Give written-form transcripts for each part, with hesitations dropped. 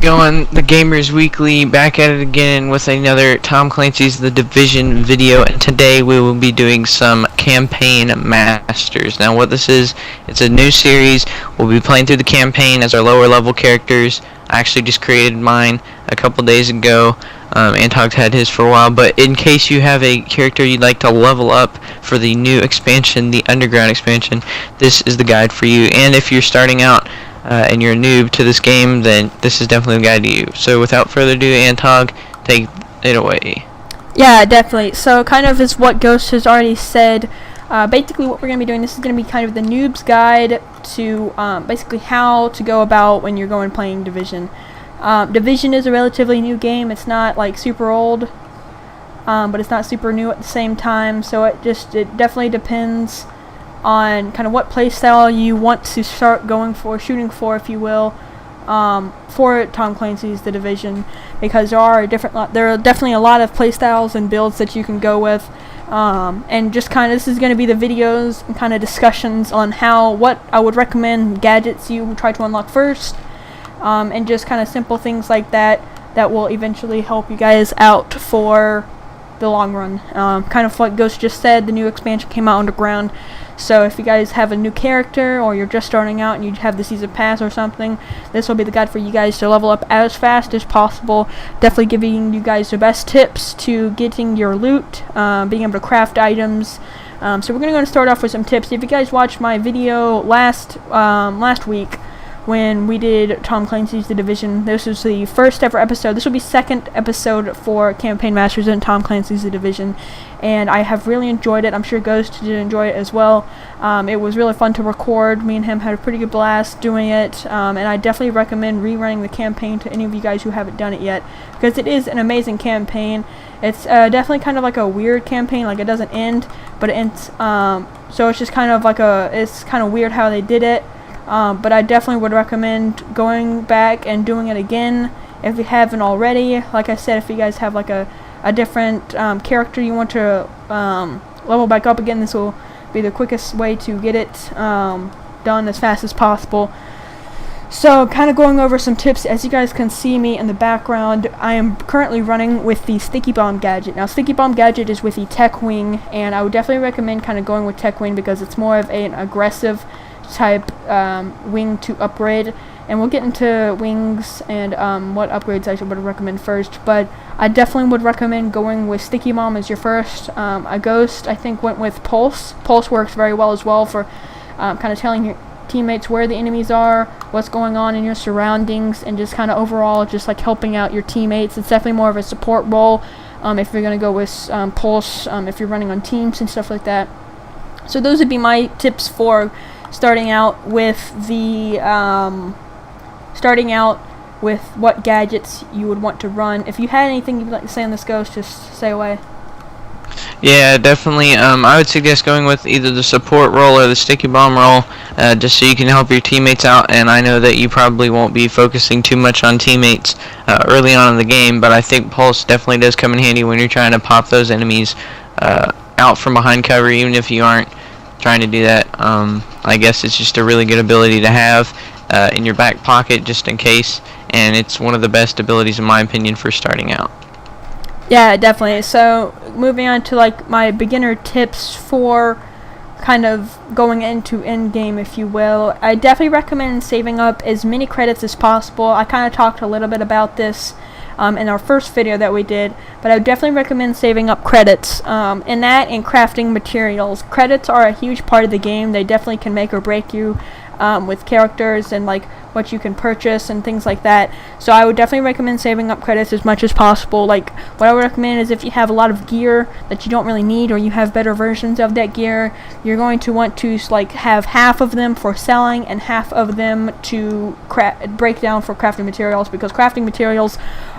going? The Gamers Weekly, back at it again with another Tom Clancy's The Division video, and today we will be doing some campaign masters. Now what this is, it's a new series. We'll be playing through the campaign as our lower level characters. I actually just created mine a couple days ago. Antog's had his for a while, but in case you have a character you'd like to level up for the new expansion, the Underground expansion, this is the guide for you. And if you're starting out and you're a noob to this game, then this is definitely the guide to you. So without further ado, Antog, take it away. Yeah, definitely. So kind of as what Ghost has already said, basically what we're going to be doing, this is going to be kind of the noob's guide to basically how to go about when you're going playing Division. Division is a relatively new game. It's not like super old, but it's not super new at the same time, so it definitely depends on kind of what playstyle you want to start going for, shooting for, if you will, for Tom Clancy's The Division, because there are definitely a lot of playstyles and builds that you can go with, and just kind of this is going to be the videos and kind of discussions on what I would recommend gadgets you try to unlock first, and just kind of simple things like that will eventually help you guys out for the long run. Kind of like Ghost just said, the new expansion came out Underground, so if you guys have a new character or you're just starting out and you have the season pass or something, this will be the guide for you guys to level up as fast as possible. Definitely giving you guys the best tips to getting your loot, being able to craft items. So we're going to start off with some tips. If you guys watched my video last week when we did Tom Clancy's The Division, this was the first ever episode. This will be second episode for Campaign Masters in Tom Clancy's The Division, and I have really enjoyed it. I'm sure Ghost did enjoy it as well. It was really fun to record. Me and him had a pretty good blast doing it, and I definitely recommend rerunning the campaign to any of you guys who haven't done it yet, because it is an amazing campaign. It's definitely kind of like a weird campaign, like it doesn't end, but it ends, so it's just kind of like it's kind of weird how they did it. But I definitely would recommend going back and doing it again if you haven't already. Like I said, if you guys have like a different character you want to level back up again, this will be the quickest way to get it done as fast as possible. So kind of going over some tips. As you guys can see me in the background, I am currently running with the Sticky Bomb gadget. Now Sticky Bomb gadget is with the Tech Wing, and I would definitely recommend kind of going with Tech Wing because it's more of an aggressive type wing to upgrade, and we'll get into wings and what upgrades I would recommend first, but I definitely would recommend going with Sticky Bomb as your first. A Ghost I think went with Pulse. Pulse works very well as well for kind of telling your teammates where the enemies are, what's going on in your surroundings, and just kind of overall just like helping out your teammates. It's definitely more of a support role if you're going to go with Pulse, if you're running on teams and stuff like that. So those would be my tips for starting out with what gadgets you would want to run. If you had anything you'd like to say on this, Ghost, just say away. Yeah, definitely. I would suggest going with either the support role or the Sticky Bomb role, just so you can help your teammates out. And I know that you probably won't be focusing too much on teammates early on in the game, but I think Pulse definitely does come in handy when you're trying to pop those enemies out from behind cover, even if you aren't trying to do that. I guess it's just a really good ability to have in your back pocket just in case, and it's one of the best abilities in my opinion for starting out. Yeah, definitely. So moving on to like my beginner tips for kind of going into end game, if you will, I definitely recommend saving up as many credits as possible. I kind of talked a little bit about this in our first video that we did, but I would definitely recommend saving up credits, and that and crafting materials. Credits are a huge part of the game. They definitely can make or break you with characters and like what you can purchase and things like that. So I would definitely recommend saving up credits as much as possible. Like what I would recommend is if you have a lot of gear that you don't really need, or you have better versions of that gear, you're going to want to like have half of them for selling and half of them to break down for crafting materials, because crafting materials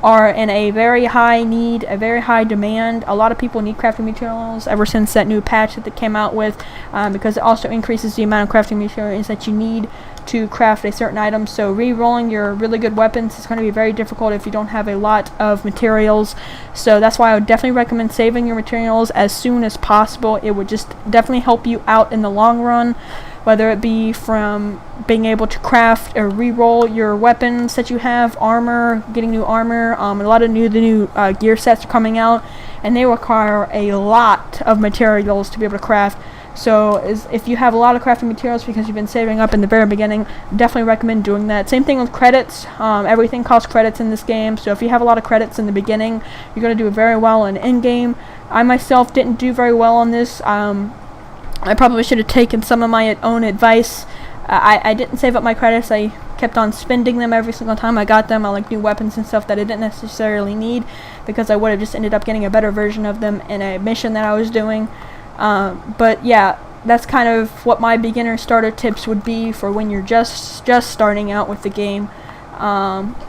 are in a very high need, a very high demand. A lot of people need crafting materials ever since that new patch that they came out with, because it also increases the amount of crafting materials that you need to craft a certain item. So re-rolling your really good weapons is going to be very difficult if you don't have a lot of materials. So that's why I would definitely recommend saving your materials as soon as possible. It would just definitely help you out in the long run. whether it be from being able to craft or re-roll your weapons that you have, armor, getting new armor. A lot of the new gear sets are coming out, and they require a lot of materials to be able to craft. So if you have a lot of crafting materials because you've been saving up in the very beginning, definitely recommend doing that. Same thing with credits. Everything costs credits in this game, so if you have a lot of credits in the beginning, you're going to do very well in endgame. I myself didn't do very well on this. I probably should have taken some of my own advice. I didn't save up my credits. I kept on spending them every single time I got them on like new weapons and stuff that I didn't necessarily need, because I would have just ended up getting a better version of them in a mission that I was doing. But yeah, that's kind of what my beginner starter tips would be for when you're just starting out with the game.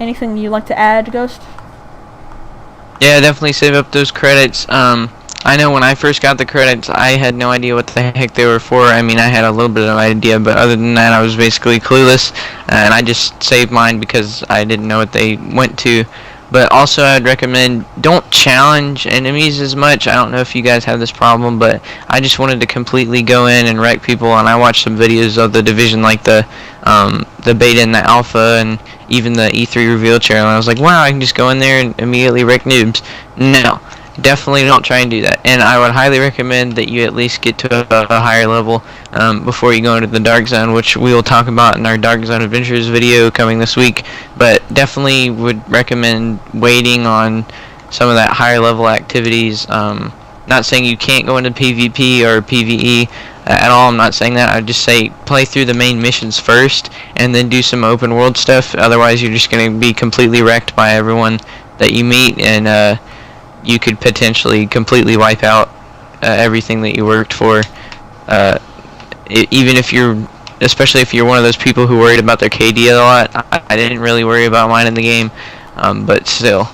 Anything you'd like to add, Ghost? Yeah, definitely save up those credits. I know when I first got the credits, I had no idea what the heck they were for. I mean, I had a little bit of idea, but other than that, I was basically clueless, and I just saved mine because I didn't know what they went to. But also, I'd recommend don't challenge enemies as much. I don't know if you guys have this problem, but I just wanted to completely go in and wreck people. And I watched some videos of the Division, like the beta and the alpha, and even the E3 reveal trailer. And I was like, wow, I can just go in there and immediately wreck noobs. No, definitely don't try and do that. And I would highly recommend that you at least get to a higher level before you go into the Dark Zone, which we will talk about in our Dark Zone Adventures video coming this week. But definitely would recommend waiting on some of that higher level activities. Not saying you can't go into PvP or PvE at all. I'm not saying that. I'd just say play through the main missions first and then do some open world stuff. Otherwise, you're just going to be completely wrecked by everyone that you meet, and you could potentially completely wipe out everything that you worked for. Even if especially if you're one of those people who worried about their KD a lot. I didn't really worry about mine in the game, but still,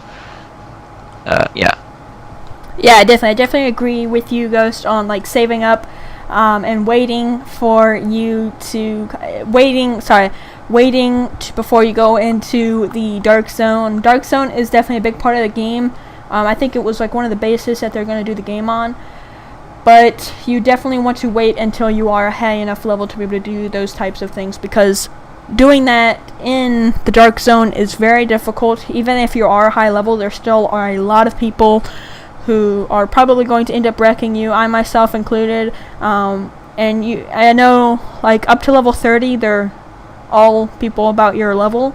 yeah. Yeah, I definitely agree with you, Ghost, on like saving up and waiting before you go into the Dark Zone. Dark Zone is definitely a big part of the game. I think it was like one of the bases that they're going to do the game on. But you definitely want to wait until you are a high enough level to be able to do those types of things, because doing that in the Dark Zone is very difficult. Even if you are high level, there still are a lot of people who are probably going to end up wrecking you, I myself included. And I know like up to level 30, they're all people about your level.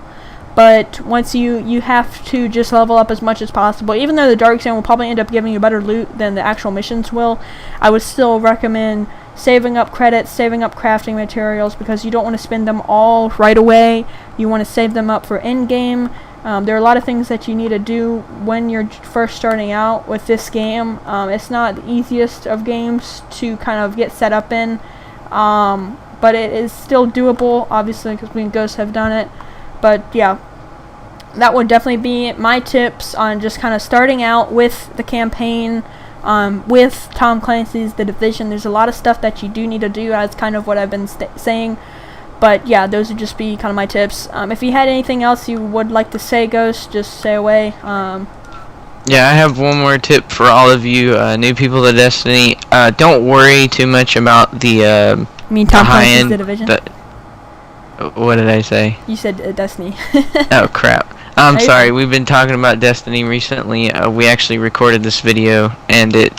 But once you have to just level up as much as possible. Even though the Dark Zone will probably end up giving you better loot than the actual missions will, I would still recommend saving up credits, saving up crafting materials, because you don't want to spend them all right away. You want to save them up for end-game. There are a lot of things that you need to do when you're first starting out with this game. It's not the easiest of games to kind of get set up in, but it is still doable, obviously, because me and Ghost have done it. But yeah, that would definitely be my tips on just kind of starting out with the campaign, with Tom Clancy's The Division. There's a lot of stuff that you do need to do, as kind of what I've been saying. But yeah, those would just be kind of my tips. If you had anything else you would like to say, Ghost, just say away. Yeah, I have one more tip for all of you new people to Destiny. Don't worry too much about the Tom high-end. The Division? What did I say? You said Destiny. Oh crap. I'm sorry, we've been talking about Destiny recently. We actually recorded this video, and it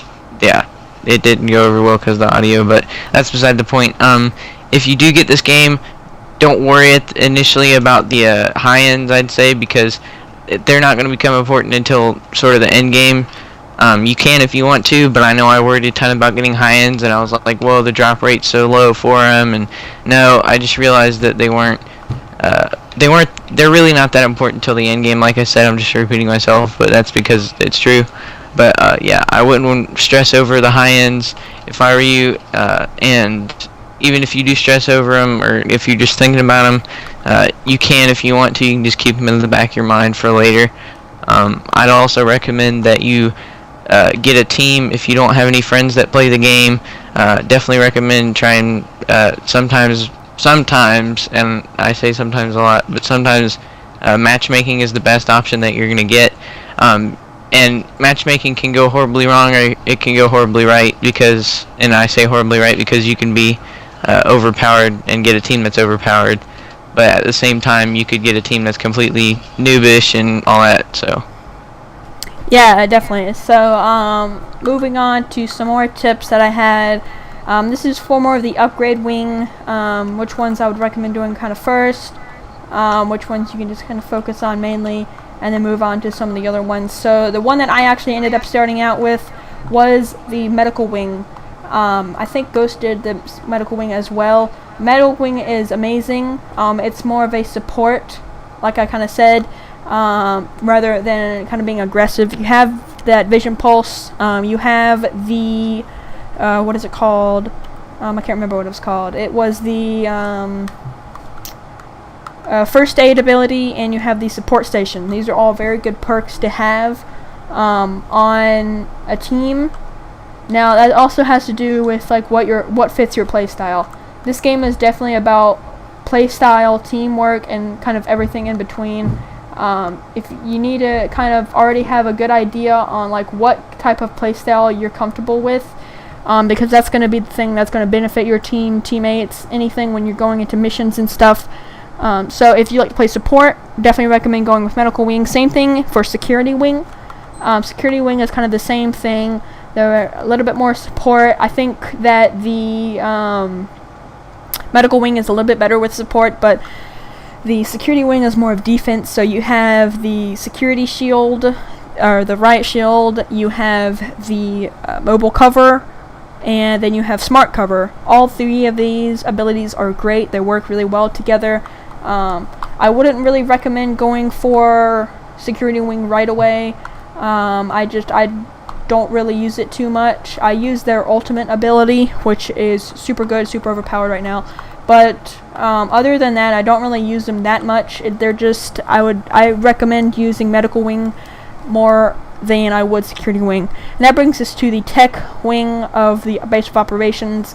didn't go over well because of the audio, but that's beside the point. If you do get this game, don't worry initially about the high ends, I'd say, because they're not going to become important until sort of the end game. You can if you want to, but I know I worried a ton about getting high ends, and I was like, whoa, the drop rate's so low for them, and no, I just realized that they're really not that important until the end game. Like I said, I'm just repeating myself, but that's because it's true. But yeah, I wouldn't stress over the high ends if I were you, and even if you do stress over them, or if you're just thinking about them, you can, if you want to, you can just keep them in the back of your mind for later. I'd also recommend that you get a team if you don't have any friends that play the game. Definitely recommend trying sometimes, and I say sometimes a lot, but sometimes matchmaking is the best option that you're going to get. And matchmaking can go horribly wrong, or it can go horribly right, and I say horribly right because you can be overpowered and get a team that's overpowered, but at the same time you could get a team that's completely noobish and all that. So yeah, definitely. So moving on to some more tips that I had. This is for more of the upgrade wing, which ones I would recommend doing kind of first, which ones you can just kind of focus on mainly, and then move on to some of the other ones. So the one that I actually ended up starting out with was the medical wing. I think Ghost did the medical wing as well. Medical wing is amazing. It's more of a support, like I kind of said, rather than kind of being aggressive. You have that vision pulse. You have the what is it called? I can't remember what it was called. It was the first aid ability, and you have the support station. These are all very good perks to have on a team. Now that also has to do with like what fits your playstyle. This game is definitely about playstyle, teamwork, and kind of everything in between. If you need to kind of already have a good idea on like what type of playstyle you're comfortable with, because that's going to be the thing that's going to benefit your teammates, anything when you're going into missions and stuff. So if you like to play support, definitely recommend going with medical wing. Same thing for security wing. Security wing is kind of the same thing. They're a little bit more support. I think that the medical wing is a little bit better with support, but the security wing is more of defense. So you have the security shield, or the riot shield, you have the mobile cover, and then you have smart cover. All three of these abilities are great. They work really well together. I wouldn't really recommend going for security wing right away. I don't really use it too much. I use their ultimate ability, which is super good, super overpowered right now. But other than that, I don't really use them that much. I recommend using medical wing more than I would security wing. And that brings us to the tech wing of the base of operations.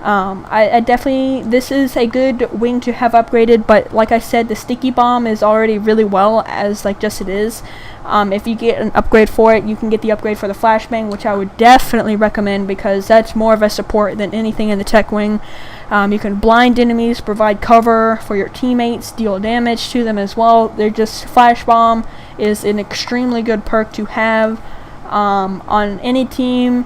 I definitely, this is a good wing to have upgraded, but like I said, the sticky bomb is already really well as like just it is. If you get an upgrade for it, you can get the upgrade for the flashbang, which I would definitely recommend because that's more of a support than anything in the tech wing. You can blind enemies, provide cover for your teammates, deal damage to them as well. Flash bomb is an extremely good perk to have on any team.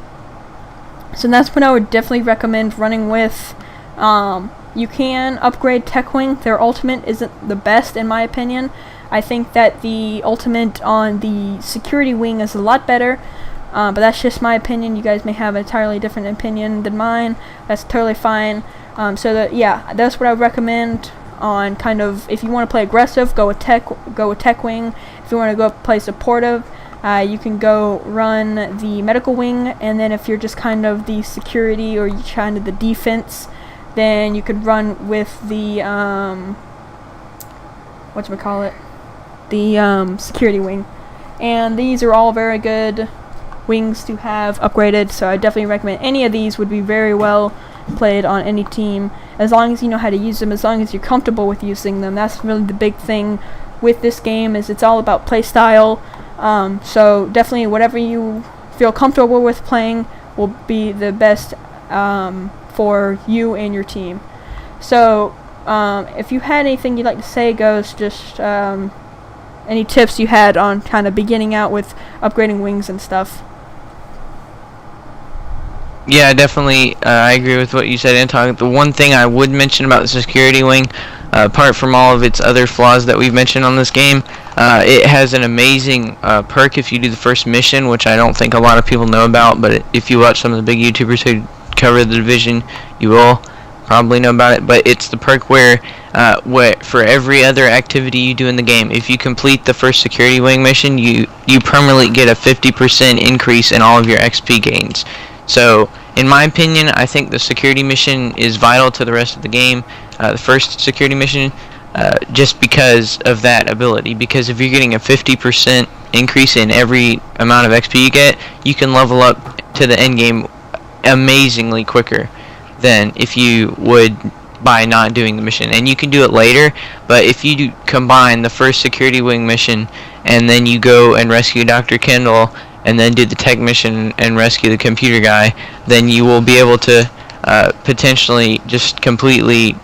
So that's what I would definitely recommend running with. You can upgrade tech wing. Their ultimate isn't the best in my opinion. I think that the ultimate on the security wing is a lot better, but that's just my opinion. You guys may have an entirely different opinion than mine. That's totally fine. That's what I would recommend on kind of, if you want to play aggressive, go with tech wing. If you want to go play supportive, you can go run the medical wing, and then if you're just kind of the security or you're kind of the defense, then you could run with the security wing. And these are all very good wings to have upgraded, so I definitely recommend any of these. Would be very well played on any team, as long as you know how to use them, as long as you're comfortable with using them. That's really the big thing with this game, is it's all about play style. So definitely whatever you feel comfortable with playing will be the best for you and your team. So if you had anything you'd like to say, Ghost, just any tips you had on kind of beginning out with upgrading wings and stuff. yeah, definitely, I agree with what you said, Anton. The one thing I would mention about the security wing, apart from all of its other flaws that we've mentioned on this game, it has an amazing perk if you do the first mission, which I don't think a lot of people know about, but if you watch some of the big YouTubers who cover the division, you will probably know about it. But it's the perk where for every other activity you do in the game, if you complete the first security wing mission, you permanently get a 50% increase in all of your XP gains. So in my opinion, I think the security mission is vital to the rest of the game, the first security mission, just because of that ability. Because if you're getting a 50% increase in every amount of XP you get, you can level up to the end game amazingly quicker than if you would by not doing the mission. And you can do it later, but if you combine the first security wing mission and then you go and rescue Dr. Kendall and then do the tech mission and rescue the computer guy, then you will be able to potentially just completely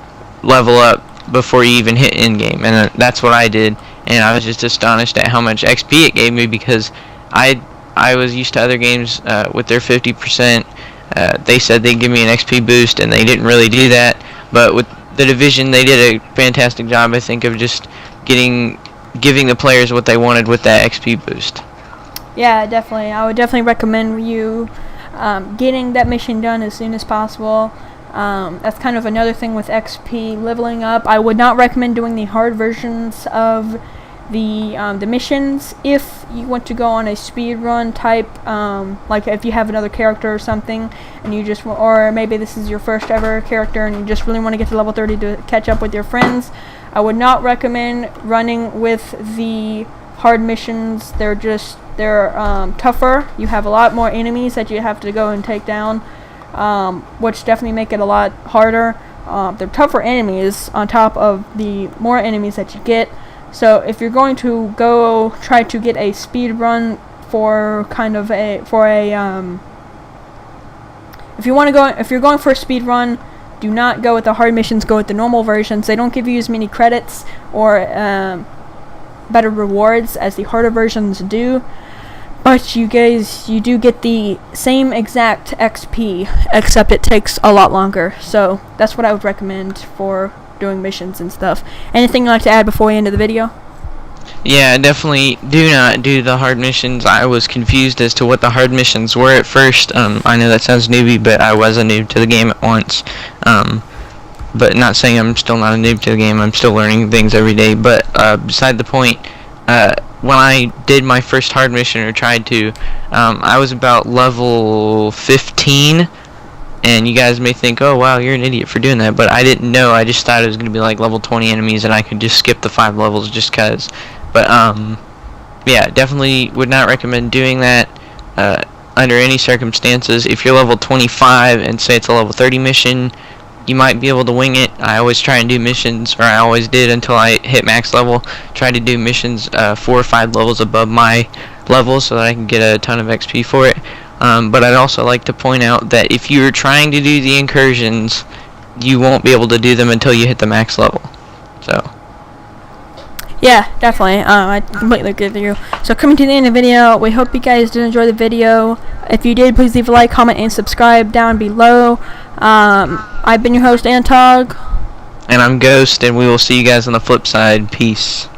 level up before you even hit end game, and that's what I did. And I was just astonished at how much XP it gave me, because I was used to other games with their 50%. They said they'd give me an XP boost, and they didn't really do that. But with the Division, they did a fantastic job, I think, of just giving the players what they wanted with that XP boost. Yeah, definitely. I would definitely recommend you getting that mission done as soon as possible. That's kind of another thing with XP leveling up. I would not recommend doing the hard versions of the missions if you want to go on a speed run type, like if you have another character or something, and you just, or maybe this is your first ever character and you just really want to get to level 30 to catch up with your friends. I would not recommend running with the hard missions. They're tougher. You have a lot more enemies that you have to go and take down, which definitely make it a lot harder. They're tougher enemies on top of the more enemies that you get. So if you're going to go try to get a speed run for if you're going for a speed run, do not go with the hard missions. Go with the normal versions. They don't give you as many credits or better rewards as the harder versions do, but you do get the same exact XP, except it takes a lot longer. So that's what I would recommend for doing missions and stuff. Anything you'd like to add before we end the video? Yeah, definitely do not do the hard missions. I was confused as to what the hard missions were at first. I know that sounds newbie, but I was a noob to the game at once. But not saying I'm still not a noob to the game. I'm still learning things every day. But beside the point, when I did my first hard mission, or tried to, I was about level 15. And you guys may think, oh wow, you're an idiot for doing that, but I didn't know. I just thought it was going to be like level 20 enemies and I could just skip the 5 levels just cause. But yeah, definitely would not recommend doing that under any circumstances. If you're level 25 and say it's a level 30 mission, you might be able to wing it. I always try and do missions, or I always did until I hit max level, try to do missions 4 or 5 levels above my level so that I can get a ton of XP for it. But I'd also like to point out that if you're trying to do the incursions, you won't be able to do them until you hit the max level. So yeah, definitely. I completely agree with you. So coming to the end of the video, we hope you guys did enjoy the video. If you did, please leave a like, comment, and subscribe down below. I've been your host, Antog. And I'm Ghost, and we will see you guys on the flip side. Peace.